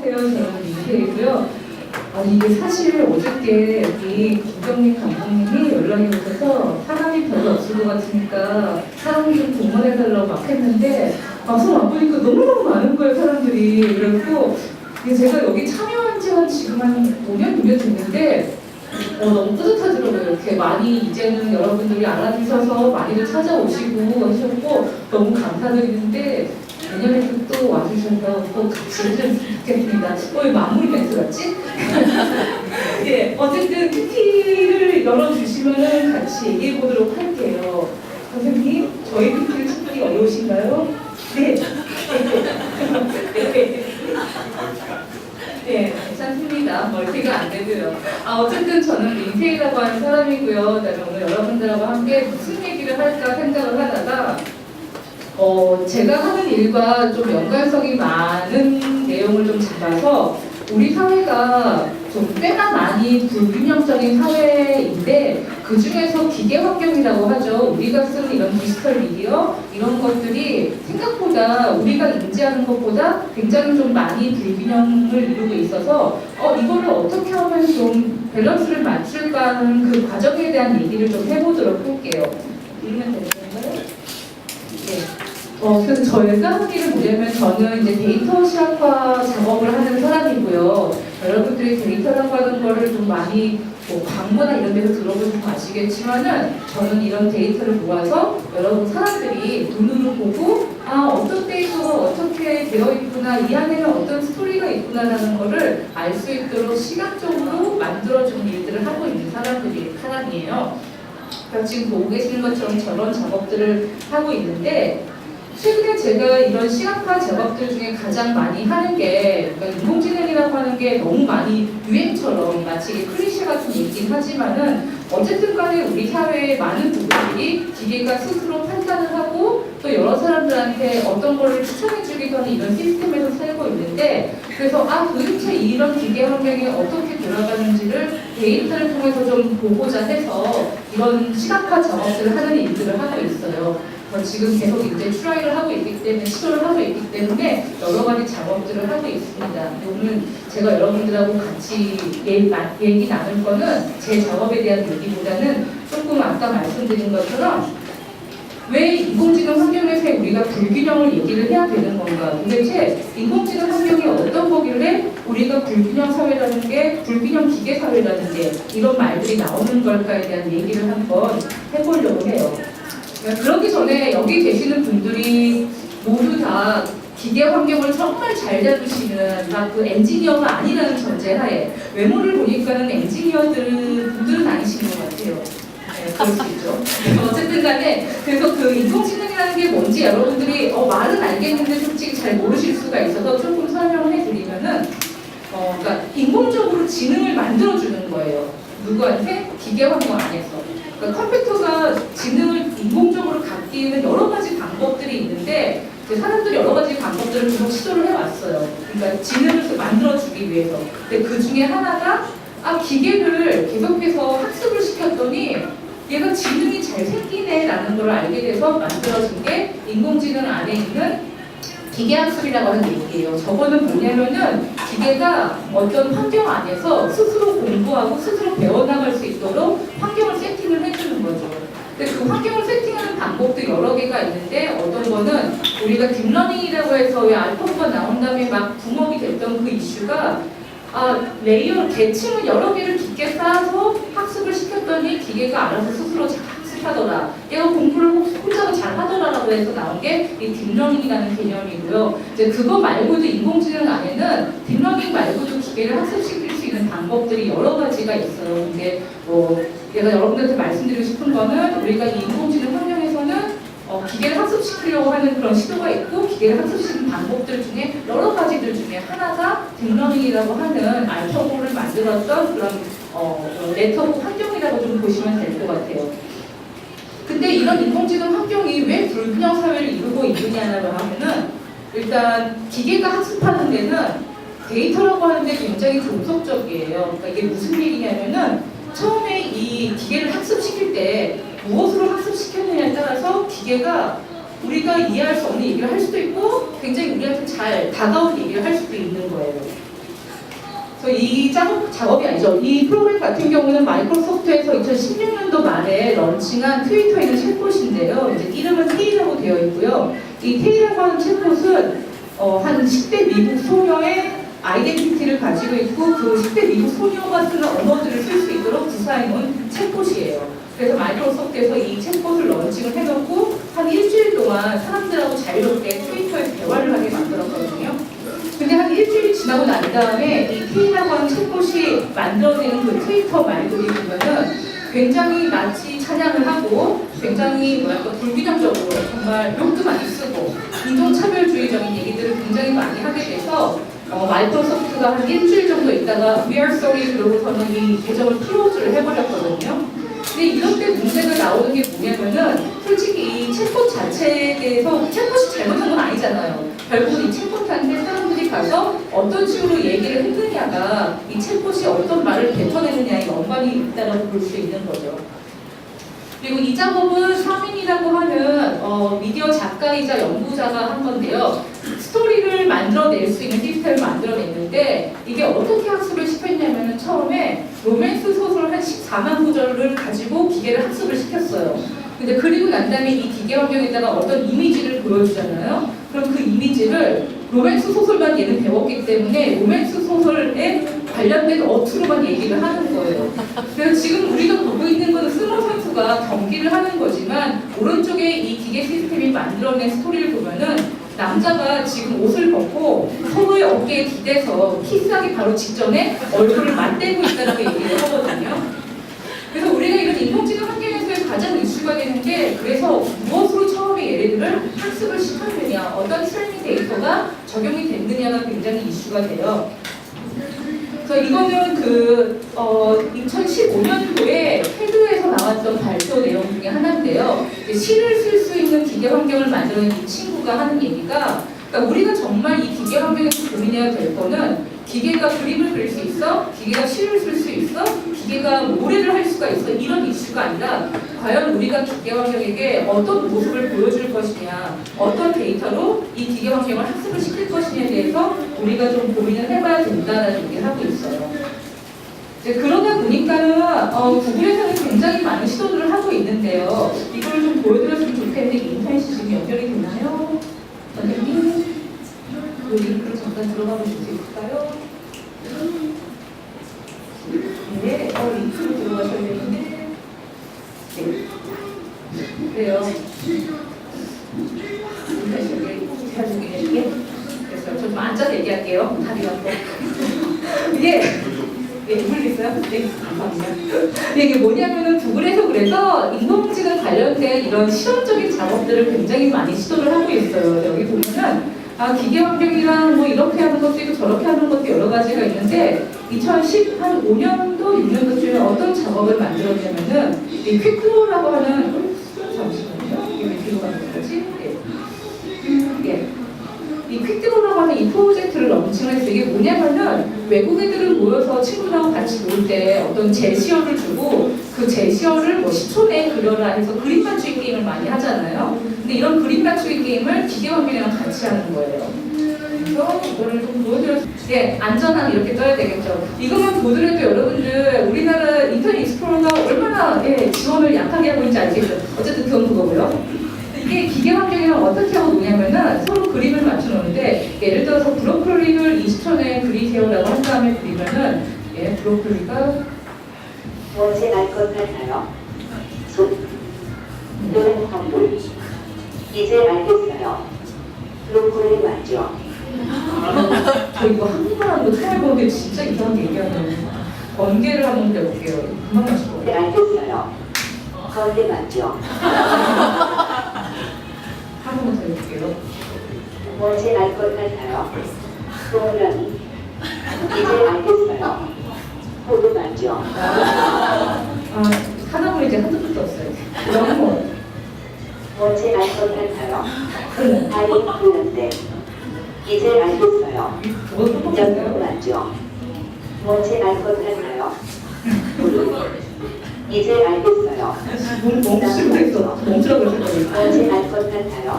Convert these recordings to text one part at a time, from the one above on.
안녕하세요. 저는 민태이고요. 이게 사실 어저께 이 김정민 감독님이 연락이 오셔서 사람이 별로 없을 것 같으니까 사람이 좀 동원해달라고 막 했는데 막상 와보니까 너무너무 많은 거예요, 사람들이. 그래서 제가 여기 참여한 지가 지금 한 5년, 6년 됐는데 너무 뿌듯하더라고요. 이렇게 많이 이제는 여러분들이 알아주셔서 많이들 찾아오시고 하셨고 너무 감사드리는데 내년에도 또 와주셔서 또 같이 해주셨으면 좋겠습니다. 왜 마무리 멘트 같지? 예, 어쨌든 PT를 열어주시면 같이 얘기해 보도록 할게요. 선생님, 저희 PT를 찾기 어려우신가요? 네. 네, 괜찮습니다. 멀티가 안 되고요. 어쨌든 저는 민태이라고 하는 사람이고요. 그다음에 오늘 여러분들하고 함께 무슨 얘기를 할까 생각을 하다가 제가 하는 일과 좀 연관성이 많은 내용을 좀 잡아서 우리 사회가 좀 꽤나 많이 불균형적인 사회인데 그 중에서 기계 환경이라고 하죠. 우리가 쓰는 이런 디지털 미디어 이런 것들이 생각보다 우리가 인지하는 것보다 굉장히 좀 많이 불균형을 이루고 있어서 이거를 어떻게 하면 좀 밸런스를 맞출까 하는 그 과정에 대한 얘기를 좀 해보도록 할게요. 읽으면 되는 건가요? 네. 그래서 저희가 하는 일은 뭐냐면 저는 이제 데이터 시각화 작업을 하는 사람이고요. 여러분들이 데이터라고 하는 거를 좀 많이 광고나 이런 데서 들어보시면 아시겠지만은 저는 이런 데이터를 모아서 여러분 사람들이 눈으로 보고 어떤 데이터가 어떻게 되어 있구나, 이 안에는 어떤 스토리가 있구나라는 거를 알 수 있도록 시각적으로 만들어주는 일들을 하고 있는 사람이에요. 그러니까 지금 보고 계시는 것처럼 저런 작업들을 하고 있는데 최근에 제가 이런 시각화 작업들 중에 가장 많이 하는 게 그러니까 인공지능이라고 하는 게 너무 많이 유행처럼 마치 클리셰 같은 얘기긴 하지만은 어쨌든 간에 우리 사회의 많은 부분들이 기계가 스스로 판단을 하고 또 여러 사람들한테 어떤 거를 추천해주기도 하는 이런 시스템에서 살고 있는데 그래서 도대체 이런 기계 환경이 어떻게 돌아가는지를 데이터를 통해서 좀 보고자 해서 이런 시각화 작업들을 하는 일들을 하고 있어요. 지금 계속 이제 트라이를 하고 있기 때문에 시도를 하고 있기 때문에 여러 가지 작업들을 하고 있습니다. 오늘 제가 여러분들하고 같이 얘기 나눌 거는 제 작업에 대한 얘기보다는 조금 아까 말씀드린 것처럼 왜 인공지능 환경에서 우리가 불균형을 얘기를 해야 되는 건가? 도대체 인공지능 환경이 어떤 거길래 우리가 불균형 사회라는 게 불균형 기계 사회라는 게 이런 말들이 나오는 걸까에 대한 얘기를 한번 해보려고 해요. 그러기 전에 여기 계시는 분들이 모두 다 기계 환경을 정말 잘 다루시는 그 엔지니어가 아니라는 전제하에 외모를 보니까는 분들은 아니신 것 같아요. 네, 그럴 수 있죠. 어쨌든 간에 그래서 그 인공지능이라는 게 뭔지 여러분들이 말은 알겠는데 솔직히 잘 모르실 수가 있어서 조금 설명을 해드리면은 그러니까 인공적으로 지능을 만들어주는 거예요. 누구한테? 기계 환경 안에서. 그러니까 컴퓨터가 지능을 인공적으로 갖기에는 여러 가지 방법들이 있는데 사람들이 여러 가지 방법들을 계속 시도를 해왔어요. 그러니까 지능을 만들어주기 위해서. 근데 그 중에 하나가 기계를 계속해서 학습을 시켰더니 얘가 지능이 잘 생기네라는 걸 알게 돼서 만들어진 게 인공지능 안에 있는 기계학습이라고 하는 얘기예요. 저거는 뭐냐면은 기계가 어떤 환경 안에서 스스로 공부하고 스스로 배워나갈 수 있도록 환경을 세팅을 해주는 거죠. 근데 그 환경을 세팅하는 방법도 여러 개가 있는데 어떤 거는 우리가 딥러닝이라고 해서 왜 알파고가 나온 다음에 막 붐업이 됐던 그 이슈가 레이어, 계층을 여러 개를 깊게 쌓아서 학습을 시켰더니 기계가 알아서 스스로 학습하더라. 얘가 공부를 혼자서 잘 하더라라고 해서 나온 게 이 딥러닝이라는 개념이고요. 이제 그거 말고도 인공지능 안에는 딥러닝 말고도 기계를 학습시킬 수 있는 방법들이 여러 가지가 있어요. 근데 제가 여러분들한테 말씀드리고 싶은 거는 우리가 이 인공지능 환경에서는 기계를 학습시키려고 하는 그런 시도가 있고 기계를 학습시키는 방법들 중에 여러 가지들 중에 하나가 딥러닝이라고 하는 알파고를 만들었던 그런 네트워크 환경이라고 좀 보시면 될 것 같아요. 근데 이런 인공지능 환경이 왜 불균형 사회를 이루고 있느냐라고 하면은 일단 기계가 학습하는 데는 데이터라고 하는데 굉장히 종속적이에요. 그러니까 이게 무슨 얘기냐면은 처음에 이 기계를 학습시킬 때 무엇으로 학습시켰느냐에 따라서 기계가 우리가 이해할 수 없는 얘기를 할 수도 있고 굉장히 우리한테 잘 다가온 얘기를 할 수도 있는 거예요. 이 작업이 아니죠. 이 프로그램 같은 경우는 마이크로소프트에서 2016년도 말에 런칭한 트위터에 있는 챗봇인데요. 이제 이름은 테이라고 되어 있고요. 이 테이라고 하는 챗봇은 한 10대 미국 소녀의 아이덴티티를 가지고 있고 그 10대 미국 소녀가 쓰는 언어들을 쓸 수 있도록 디자인한 챗봇이에요. 그래서 마이크로소프트에서 이 챗봇을 런칭을 해놓고 한 일주일 동안 사람들하고 자유롭게 트위터에서 대화를 하게 만들었거든요. 근데 한 일주일이 지나고 난 다음에 이 K라고 하는 챗봇이 만들어내는 그 트위터 말들이 보면은 굉장히 나치 찬양을 하고 굉장히 뭐랄까 불균형적으로 정말 욕도 많이 쓰고 인종차별주의적인 얘기들을 굉장히 많이 하게 돼서 마이크로소프트가 한 일주일 정도 있다가 We are sorry 그러고서는 이 계정을 클로즈를 해버렸거든요. 근데 이런 때 문제가 나오는 게 뭐냐면은 솔직히 이 챗봇 자체에 대해서 챗봇이 잘못한 건 아니잖아요. 결국은 이 챗봇한테 사람들이 가서 어떤 식으로 얘기를 했느냐가 이 챗봇이 어떤 말을 뱉어내느냐에 연관이 있다고 볼 수 있는 거죠. 그리고 이 작업은 서민이라고 하는 미디어 작가이자 연구자가 한 건데요. 스토리를 만들어낼 수 있는 시스템을 만들어냈는데 이게 어떻게 학습을 시켰냐면 처음에 로맨스 소설 한 14만 구절을 가지고 기계를 학습을 시켰어요. 근데 그리고 난 다음에 이 기계 환경에다가 어떤 이미지를 보여주잖아요. 그럼 그 이미지를 로맨스 소설만 얘는 배웠기 때문에 로맨스 소설에 관련된 어투로만 얘기를 하는 거예요. 그래서 지금 우리가 보고 있는 건 스모 선수가 경기를 하는 거지만 오른쪽에 이 기계 시스템이 만들어낸 스토리를 보면은 남자가 지금 옷을 벗고 서로의 어깨에 기대서 키스하기 바로 직전에 얼굴을 맞대고 있다는 얘기를 하거든요. 그래서 우리가 이런 인공지능 환경에서의 가장 이슈가 되는 게 그래서 무엇으로 처음에 얘네들을 학습을 시켰느냐, 어떤 트레이닝 데이터가 적용이 됐느냐가 굉장히 이슈가 돼요. 그래서 이거는 2015년도에 테드에서 나왔던 발표 내용 중에 하나인데요. 시를 쓸 수 있는 기계 환경을 만드는 이 친구가 하는 얘기가 그러니까 우리가 정말 이 기계 환경에서 고민해야 될 거는 기계가 그림을 그릴 수 있어? 기계가 시를 쓸 수 있어? 기계가 노래를 할 수가 있어? 이런 이슈가 아니라 과연 우리가 기계 환경에게 어떤 모습을 보여줄 것이냐 어떤 데이터로 이 기계 환경을 학습을 시킬 것이냐에 대해서 우리가 좀 고민을 해봐야 된다는 얘기를 하고 있어요. 그러다 보니까는 구글에서는 굉장히 많은 시도들을 하고 있는데요. 이걸 좀 보여드렸으면 좋겠는데 인터넷이 지금 연결이 되나요? 선생님? 그 링크로 잠깐 들어가 보실 수 있을까요? 네, 링크로 들어가셔야 되는데 네. 그래요. 그래서 저 좀 앉아서 얘기할게요. 다리 아파. 네, 모르겠어요? 네, 감사합니다. 네, 이게 뭐냐면은 구글에서 그래서 인공지능 관련된 이런 실험적인 작업들을 굉장히 많이 시도를 하고 있어요. 여기 보면은 기계 환경이랑 뭐 이렇게 하는 것도 있고 저렇게 하는 것도 여러 가지가 있는데 2015년도, 6년도쯤에 어떤 작업을 만들었냐면은 이 퀵플로우라고 하는 잠시만요. 이게 왜 뒤로 가는 거지? 네. 이 퀵드로라고 하는 이 프로젝트를 런칭을 했어요. 이게 뭐냐면은 외국 애들은 모여서 친구들하고 같이 놀 때 어떤 제시어를 주고 그 제시어를 뭐 10초 내에 그려라 해서 그림 맞추기 게임을 많이 하잖아요. 근데 이런 그림 맞추기 게임을 기계 환경이랑 같이 하는 거예요. 그래서 이거를 좀 보여드렸을 때 안전한 이렇게 떠야 되겠죠. 이것만 보더라도 여러분들 우리나라 인터넷 익스플로러가 얼마나 지원을 약하게 하고 있는지 알겠죠. 어쨌든 그건 그거고요. 이게 기계 환경이랑 어떻게 하고 노냐면은 서로 그림을 맞춰놓는데 예를 들어서 브로콜리를 20초 내에 그리세요라고 한 다음에 그리면은 브로콜리가 무엇에 날 것 같아요? 숲, 또는 황불. 이제 알겠어요. 브로콜리 맞죠? 저 이거 한국말 하는 거 처음 해보는데 진짜 이상하게 얘기하는 번개를 한번 해볼게요. 금방 맞을 거예요. 네, 알겠어요. 건데 맞죠? 한 번만 더 해볼게요. 무엇에 날 것 같아요? 동그라미. 이제 알겠어요. 호두 맞죠? 하나만 이제 한두 번도 없어요. 너무 무엇에 날 것 같아요? 다리 부는데. 이제 알겠어요. 연분 맞죠? 무엇에 날 것 같아요? 이제 알겠어요. 멈추라고 멈추라고 했거든요. 무엇에 날 것 같아요?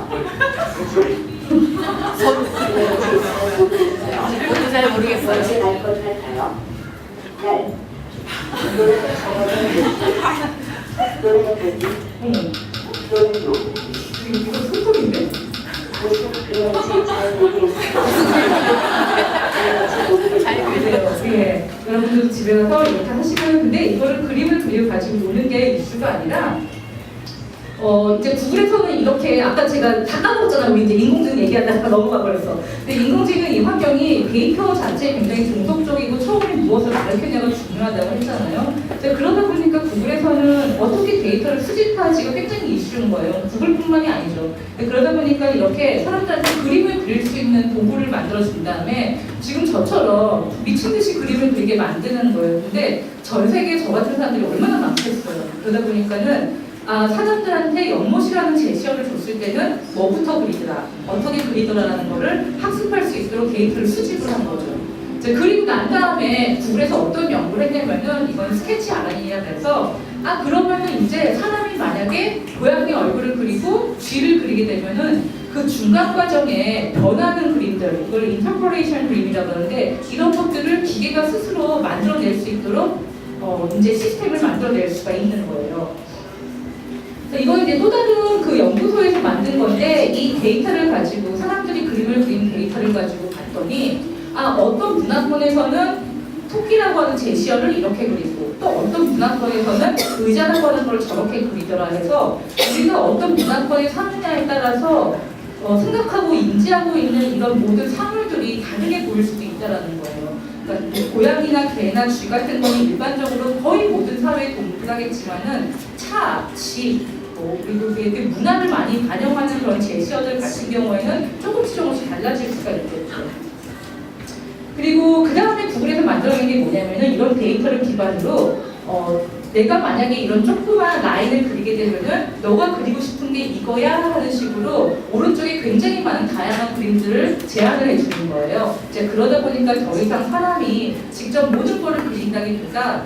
저도 잘 모르겠어요. 무엇에 날 것 같아요? 노래는 어머, 노래도 이거 소통인데? 무슨 그런지 잘 모르겠어요. 그래요. 예. 여러분들 집에 가서 이렇게 하시면 근데 이거를 그림을 그려가지고 노는 게 이슈가 아니라 이제 구글에서는 이렇게 아까 제가 다 까먹었잖아요. 우리 이제 인공지능 얘기하다가 넘어가 버렸어. 근데 인공지능 이 환경이 데이터 자체에 굉장히 종속적이고 처음에 무엇을 가르치냐가 중요하다고 했잖아요. 이제 그러다 보니까 구글에서는 어떻게 데이터를 수집하지가 굉장히 이슈인 거예요. 구글뿐만이 아니죠. 그러다 보니까 이렇게 사람들한테 그림을 그릴 수 있는 도구를 만들어준 다음에 지금 저처럼 미친 듯이 그림을 그리게 만드는 거예요. 근데 전 세계에 저 같은 사람들이 얼마나 많겠어요. 그러다 보니까는 사람들한테 연못이라는 제시어를 줬을 때는 뭐부터 그리더라, 어떻게 그리더라라는 거를 학습할 수 있도록 데이터를 수집을 한 거죠. 이제 그리고 난 다음에 구글에서 어떤 연구를 했냐면은 이건 스케치 RN이라 그래서 그러면은 이제 사람이 만약에 고양이 얼굴을 그리고 쥐를 그리게 되면은 그 중간 과정에 변하는 그림들, 이걸 인터퍼레이션 그림이라고 하는데 이런 것들을 기계가 스스로 만들어낼 수 있도록 이제 시스템을 만들어낼 수가 있는 거예요. 이건 이제 또 다른 그 연구소에서 만든 건데 이 데이터를 가지고 사람들이 그림을 그린 데이터를 가지고 봤더니 어떤 문화권에서는 토끼라고 하는 제시어를 이렇게 그리고 또 어떤 문화권에서는 의자라고 하는 걸 저렇게 그리더라 해서 우리가 어떤 문화권에 사느냐에 따라서 생각하고 인지하고 있는 이런 모든 사물들이 다르게 보일 수도 있다는 거예요. 그러니까 뭐 고양이나 개나 쥐 같은 거는 일반적으로 거의 모든 사회에 동일하겠지만은 차, 집, 그리고 그게 문화를 많이 반영하는 그런 제시어들 같은 경우에는 조금씩 달라질 수가 있겠죠. 그리고 그 다음에 구글에서 만들어낸 게 뭐냐면은 이런 데이터를 기반으로 내가 만약에 이런 조그만 라인을 그리게 되면은 너가 그리고 싶은 게 이거야 하는 식으로 오른쪽에 굉장히 많은 다양한 그림들을 제안을 해주는 거예요. 이제 그러다 보니까 더 이상 사람이 직접 모든 거를 그린다기보다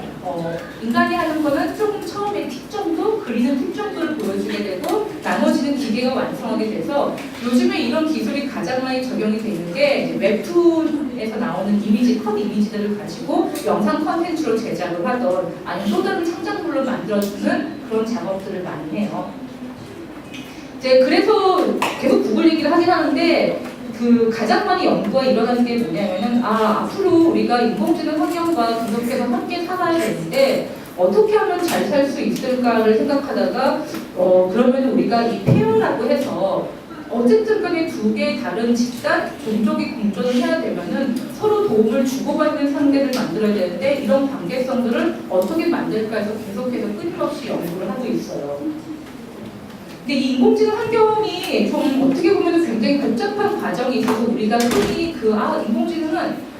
인간이 하는 거는 조금 처음에 팁 정도, 그리는 팁 정도를 보여주게 되고 나머지는 기계가 완성하게 돼서 요즘에 이런 기술이 가장 많이 적용이 되는 게 이제 웹툰에서 나오는 이미지, 컷 이미지들을 가지고 영상 컨텐츠로 제작을 하던 아니면 또 다른 창작물로 만들어주는 그런 작업들을 많이 해요. 이제 그래서 계속 구글 얘기를 하긴 하는데 그 가장 많이 연구가 일어나는 게 뭐냐면은 앞으로 우리가 인공지능 환경과 계속해서 함께 살아야 되는데 어떻게 하면 잘 살 수 있을까를 생각하다가 그러면 우리가 이 페어라고 해서 어쨌든 간에 두 개의 다른 집단, 종족이 공존을 해야 되면은 서로 도움을 주고받는 상대를 만들어야 되는데 이런 관계성들을 어떻게 만들까 해서 계속해서 끊임없이 연구를 하고 있어요. 근데 이 인공지능 환경이 좀 어떻게 보면 굉장히 복잡한 과정이 있어서 우리가 흔히 인공지능은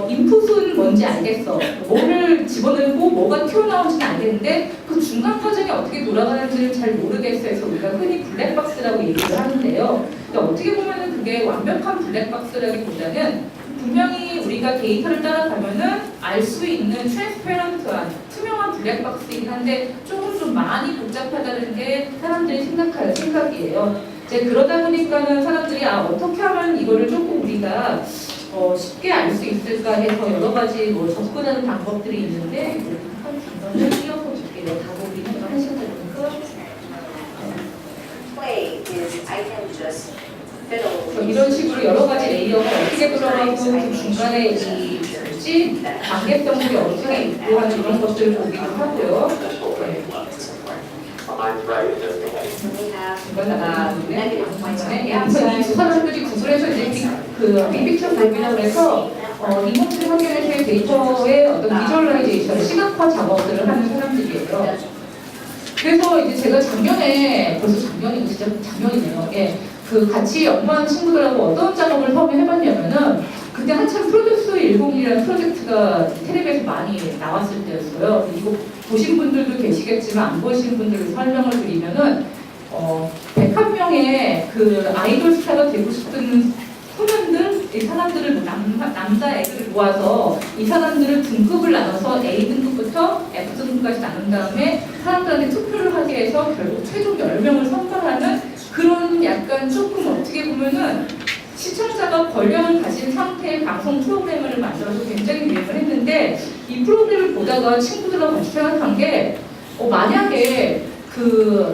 인풋은 뭔지 알겠어. 뭐를 집어넣고 뭐가 튀어나오는지는 알겠는데 그 중간 과정이 어떻게 돌아가는지를 잘 모르겠어 해서 우리가 흔히 블랙박스라고 얘기를 하는데요. 근데 어떻게 보면 그게 완벽한 블랙박스라기보다는 분명히 우리가 데이터를 따라가면은 알 수 있는 트랜스페런트한 투명한 블랙박스이긴 한데 조금 좀 많이 복잡하다는 게 사람들이 생각할 생각이에요. 이제 그러다 보니까는 사람들이 어떻게 하면 이거를 조금 우리가 쉽게 알 수 있을까 해서 여러 가지 접근하는 방법들이 있는데 한 중간을 띄워서 줄게요. 다 보기 한 시간 정도. 이런 식으로 여러 가지 레이어가 어떻게 들어가고 그 중간에 이 관계성들이 어떻게 있고 하는 이런 것들을 보기도 하고요. 이 사람들이 구글에서 이제 그 빅픽처 그룹이라고 해서 인공지능 환경에서의 데이터의 어떤 비주얼라이제이션, 시각화 작업들을 하는 사람들이에요. 그래서 이제 제가 작년에 벌써 작년이고 진짜 작년이네요. 그 같이 연구하는 친구들하고 어떤 작업을 처음에 해봤냐면은 그때 한참 프로듀스 10이라는 프로젝트가 텔레비에서 많이 나왔을 때였어요. 이거 보신 분들도 계시겠지만 안 보신 분들 설명을 드리면은 101명의 그 아이돌 스타가 되고 싶은 소년들, 이 사람들을 남자 애들을 모아서 이 사람들을 등급을 나눠서 A 등급부터 F 등급까지 나눈 다음에 사람들한테 투표를 하게 해서 결국 최종 10명을 선발하는 그런 약간 조금 어떻게 보면은 시청자가 사회에서 권력을 가진 상태의 방송 프로그램을 만들어서 굉장히 유행을 했는데 이 프로그램을 보다가 친구들하고 같이 생각한 게 만약에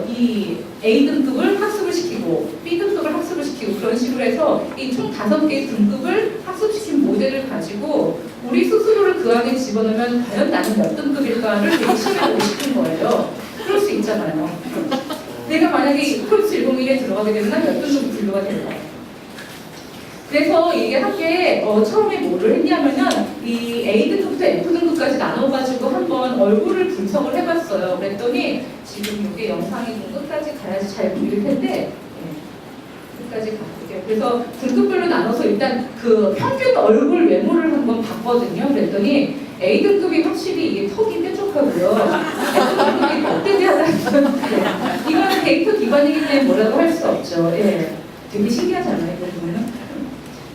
이 A등급을 학습을 시키고 B등급을 학습을 시키고 그런 식으로 해서 이 총 5개의 등급을 학습시킨 모델을 가지고 우리 스스로를 그 안에 집어넣으면 과연 나는 몇 등급일까를 되게 시험해보고 싶은 거예요. 그럴 수 있잖아요. 내가 만약에 프로젝트 101에 들어가게 되면 몇 등급 분류가 될까? 그래서 이게 학교에 처음에 뭐를 했냐면은 이 A등급부터 F등급까지 나눠가지고 한번 얼굴을 분석을 해봤어요. 그랬더니 지금 이게 영상이 좀 끝까지 가야지 잘 보일 텐데 끝까지 가볼게요. 그래서 등급별로 나눠서 일단 그 평균 얼굴 외모를 한번 봤거든요. 그랬더니 A등급이 확실히 이게 턱이 뾰족하고요. F등급이 턱대지하다. 이거는 데이터 기반이기 때문에 뭐라고 할 수 없죠. 예. 되게 신기하잖아요. 이거 보면은.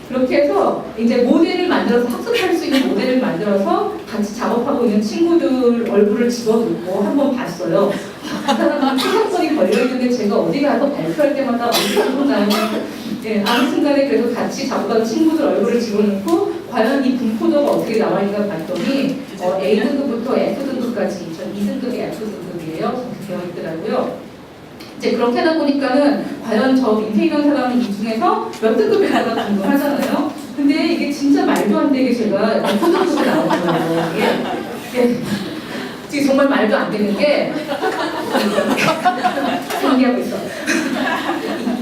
그렇게 해서 이제 모델을 만들어서 학습할 수 있는 모델을 만들어서 같이 작업하고 있는 친구들 얼굴을 집어넣고 한번 봤어요. 그 사람은 초상권이 걸려있는데 제가 어디 가서 발표할 때마다 어디 가나요? 예, 아무 순간에 그래서 같이 작업하는 친구들 얼굴을 집어넣고 과연 이 분포도가 어떻게 나와있는가 봤더니 A등급부터 F등급까지 2등급이 F등급이에요. 되어 있더라고요. 이제 그렇게 하다 보니까는 과연 저 밑에 있는 사람은 이 중에서 몇 등급일까가 궁금하잖아요. 근데 이게 진짜 말도 안 되게 제가 F등급이 나온 거예요. 이게 지금 정말 말도 안 되는 게 상기하고 있어.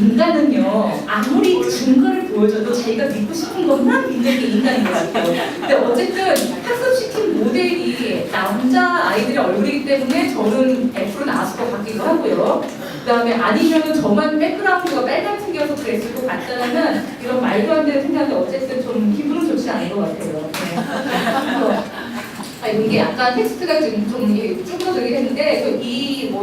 인간은요 아무리 증거를 보여줘도 자기가 믿고 싶은 것만 믿는 게 인간인 것 같아요. 근데 어쨌든 학습시킨 모델이 남자 아이들의 얼굴이기 때문에 저는 F로 나왔을 것 같기도 하고요. 그 다음에 아니면은 저만 백그라운드가 빨간색이어서 그랬을 것 같다는 이런 말도 안 되는 생각이 어쨌든 좀 기분은 좋지 않은 것 같아요. 네. 이게 약간 텍스트가 지금 좀 쭈그러들긴 했는데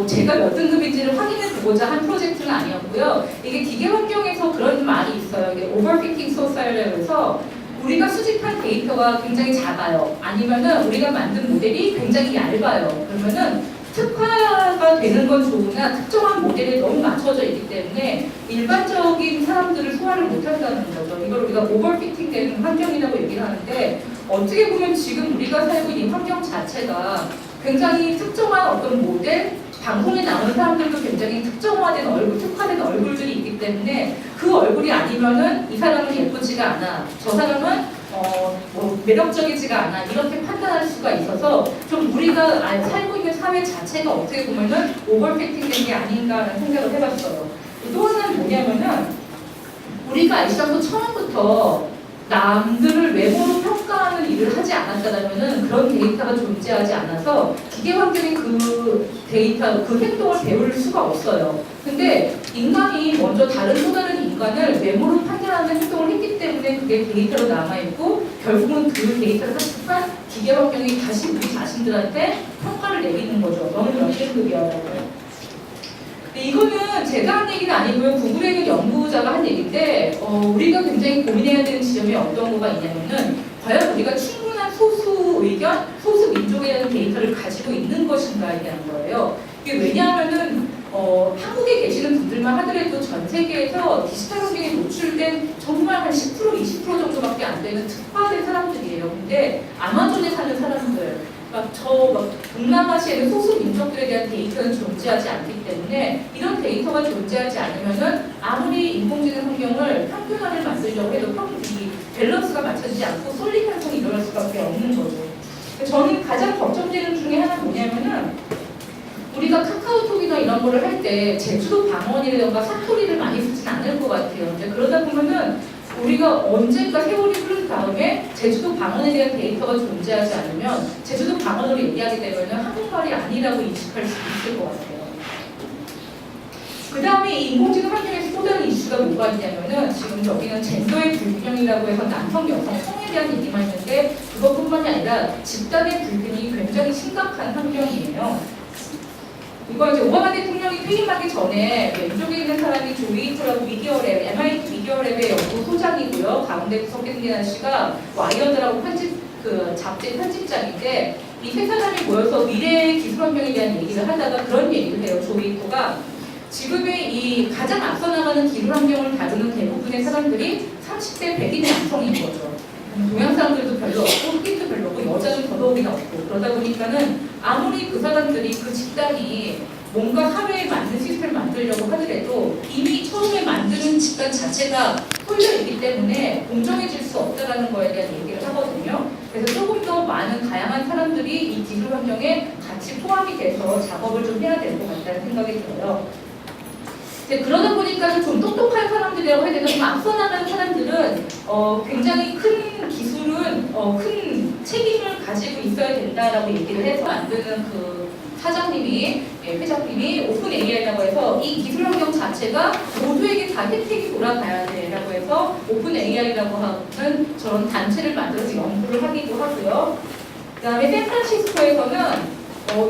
제가 몇 등급인지를 확인해 보고자 한 프로젝트는 아니었고요. 이게 기계 환경에서 그런 말이 있어요. 이게 overfitting society라고 해서 우리가 수집한 데이터가 굉장히 작아요. 아니면은 우리가 만든 모델이 굉장히 얇아요. 그러면은 특화가 되는 건 좋으나 특정한 모델에 너무 맞춰져 있기 때문에 일반적인 사람들을 소화를 못한다는 거죠. 이걸 우리가 오버피팅 되는 환경이라고 얘기를 하는데 어떻게 보면 지금 우리가 살고 있는 환경 자체가 굉장히 특정한 어떤 모델, 방송에 나오는 사람들도 굉장히 특정화된 얼굴, 특화된 얼굴들이 있기 때문에 그 얼굴이 아니면은 이 사람은 예쁘지가 않아, 저 사람은 매력적이지가 않아 이렇게 판단할 수가 있어서 좀 우리가 살고 있는 사회 자체가 어떻게 보면은 오버피팅된 게 아닌가라는 생각을 해봤어요. 또 하나는 뭐냐면은 우리가 아시다시피 처음부터 남들을 외모로 평가하는 일을 하지 않았다면은 그런 데이터가 존재하지 않아서 기계 환경이 그 데이터, 그 행동을 배울 수가 없어요. 근데 인간이 먼저 다른 또 다른 인간을 외모로 판단하는 행동을 했기 때문에 그게 데이터로 남아있고 결국은 그 데이터를 학습한 기계 환경이 다시 우리 자신들한테 평가를 내리는 거죠. 너는 몇 등급이야라고. 이거는 제가 한 얘기는 아니고요. 구글에 있는 연구자가 한 얘기인데 우리가 굉장히 고민해야 되는 지점이 어떤 거가 있냐면은 과연 우리가 충분한 소수 의견, 소수 민족에 대한 데이터를 가지고 있는 것인가에 대한 거예요. 이게 왜냐하면은 한국에 계시는 분들만 하더라도 전 세계에서 디지털 환경에 노출된 정말 한 10%, 20% 정도밖에 안 되는 특화된 사람들이에요. 근데 아마존에 사는 사람들 동남아시아의 소수 민족들에 대한 데이터는 존재하지 않기 때문에 이런 데이터가 존재하지 않으면은 아무리 인공지능 환경을 평균화를 만들려고 해도 이 밸런스가 맞춰지지 않고 쏠림 현상이 일어날 수밖에 없는 거죠. 저는 가장 걱정되는 중에 하나는 뭐냐면은 우리가 카카오톡이나 이런 거를 할 때 제주도 방언이라든가 사투리를 많이 쓰진 않을 것 같아요. 이제 그러다 보면은 우리가 언젠가 세월이 흐른 다음에 제주도 방언에 대한 데이터가 존재하지 않으면 제주도 방언으로 얘기하게 되면 한국말이 아니라고 인식할 수 있을 것 같아요. 그 다음에 이 인공지능 환경에서 또 다른 이슈가 뭐가 있냐면은 지금 여기는 젠더의 불균형이라고 해서 남성, 여성, 성에 대한 얘기만 있는데 그것뿐만이 아니라 집단의 불균형이 굉장히 심각한 환경이에요. 이거 이제 오바마 대통령이 퇴임하기 전에 왼쪽에 있는 사람이 조이트라고 미디어랩, MIT 미디어랩의 연구 소장이고요. 가운데 석경진 씨가 와이어드라고 잡지 편집장인데 이 세 사람이 모여서 미래의 기술 환경에 대한 얘기를 하다가 그런 얘기를 해요. 조이토가 지금의 이 가장 앞서 나가는 기술 환경을 다루는 대부분의 사람들이 30대 백인 남성인 거죠. 동양 사람들도 별로 없고 흑인도 별로 없고 여자는 더더욱이나 없고 그러다 보니까는 아무리 그 사람들이 그 집단이 뭔가 사회에 맞는 시스템을 만들려고 하더라도 이미 처음에 만드는 집단 자체가 홀려있기 때문에 공정해질 수 없다는 거에 대한 얘기를 하거든요. 그래서 조금 더 많은 다양한 사람들이 이 기술 환경에 같이 포함이 돼서 작업을 좀 해야 될 것 같다는 생각이 들어요. 그러다 보니까 좀 똑똑한 사람들이라고 해야 되나, 좀 앞서 나가는 사람들은 굉장히 큰 기술은 큰 책임을 가지고 있어야 된다라고 얘기를 해서 만드는 그 사장님이, 회장님이 오픈 AI라고 해서 이 기술 환경 자체가 모두에게 다 혜택이 돌아가야 돼라고 해서 오픈 AI라고 하는 저런 단체를 만들어서 연구를 하기도 하고요. 그다음에 샌프란시스코에서는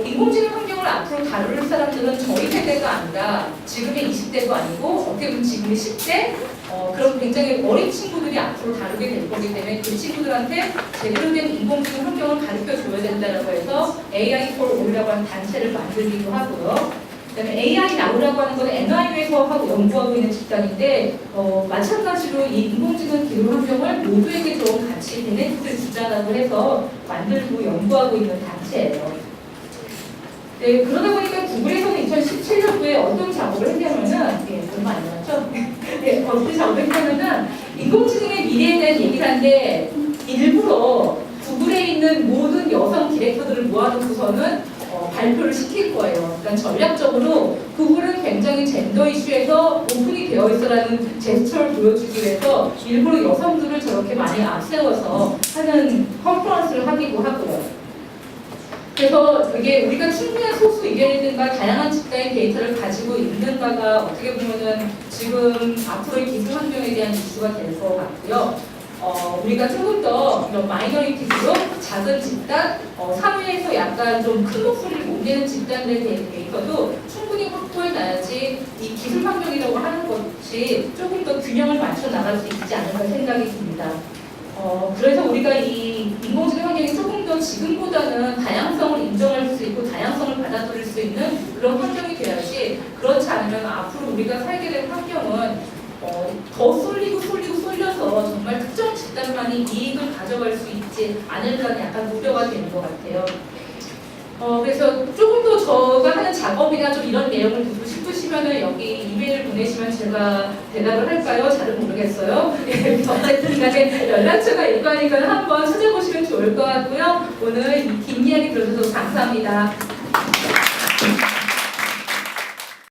인공지능 환경을 앞으로 다룰 사람들은 저희 세대가 아니라 지금의 20대도 아니고 어떻게 보면 지금의 10대 그런 굉장히 어린 친구들이 앞으로 다루게 될 거기 때문에 그 친구들한테 제대로 된 인공지능 환경을 가르쳐 줘야 된다고 해서 AI for All이라고 하는 단체를 만들기도 하고요. 그다음에 AI 나우라고 하는 건 NYU에서 하고 연구하고 있는 집단인데 마찬가지로 이 인공지능 기술 환경을 모두에게 좀 같이 베네핏을 주자라고 해서 만들고 연구하고 있는 단체예요. 네, 그러다 보니까 구글에서는 2017년도에 어떤 작업을 했냐면은, 얼마 안 남았죠? 네, 어떤 작업을 했냐면은, 인공지능의 미래에 대한 얘기를 하는데, 일부러 구글에 있는 모든 여성 디렉터들을 모아놓고서는 발표를 시킬 거예요. 그러니까 전략적으로 구글은 굉장히 젠더 이슈에서 오픈이 되어 있어라는 제스처를 보여주기 위해서 일부러 여성들을 저렇게 많이 앞세워서 하는 컨퍼런스를 하기도 하고요. 그래서 이게 우리가 충분한 소수 의견이든가 다양한 집단의 데이터를 가지고 있는가가 어떻게 보면은 지금 앞으로의 기술 환경에 대한 이슈가 될 것 같고요. 우리가 조금 더 이런 마이너리티 그룹, 작은 집단, 사회에서 약간 좀 큰 목소리를 못 내는 집단들에 대한 데이터도 충분히 확보해놔야지 이 기술 환경이라고 하는 것이 조금 더 균형을 맞춰 나갈 수 있지 않을까 생각이 듭니다. 그래서 우리가 이 인공지능 환경이 조금 더 지금보다는 다양성을 인정할 수 있고 다양성을 받아들일 수 있는 그런 환경이 돼야지, 그렇지 않으면 앞으로 우리가 살게 될 환경은 더 쏠려서 정말 특정 집단만이 이익을 가져갈 수 있지 않을까는 약간 우려가 되는 것 같아요. 그래서 조금 더 저가 하는 작업이나 좀 이런 내용을 듣고 싶으시면은 여기 이메일을 보내시면 제가 대답을 할까요? 잘은 모르겠어요. 어쨌든 간에 연락처가 있고 하니까 한번 찾아보시면 좋을 것 같고요. 오늘 이 긴 이야기 들어주셔서 감사합니다.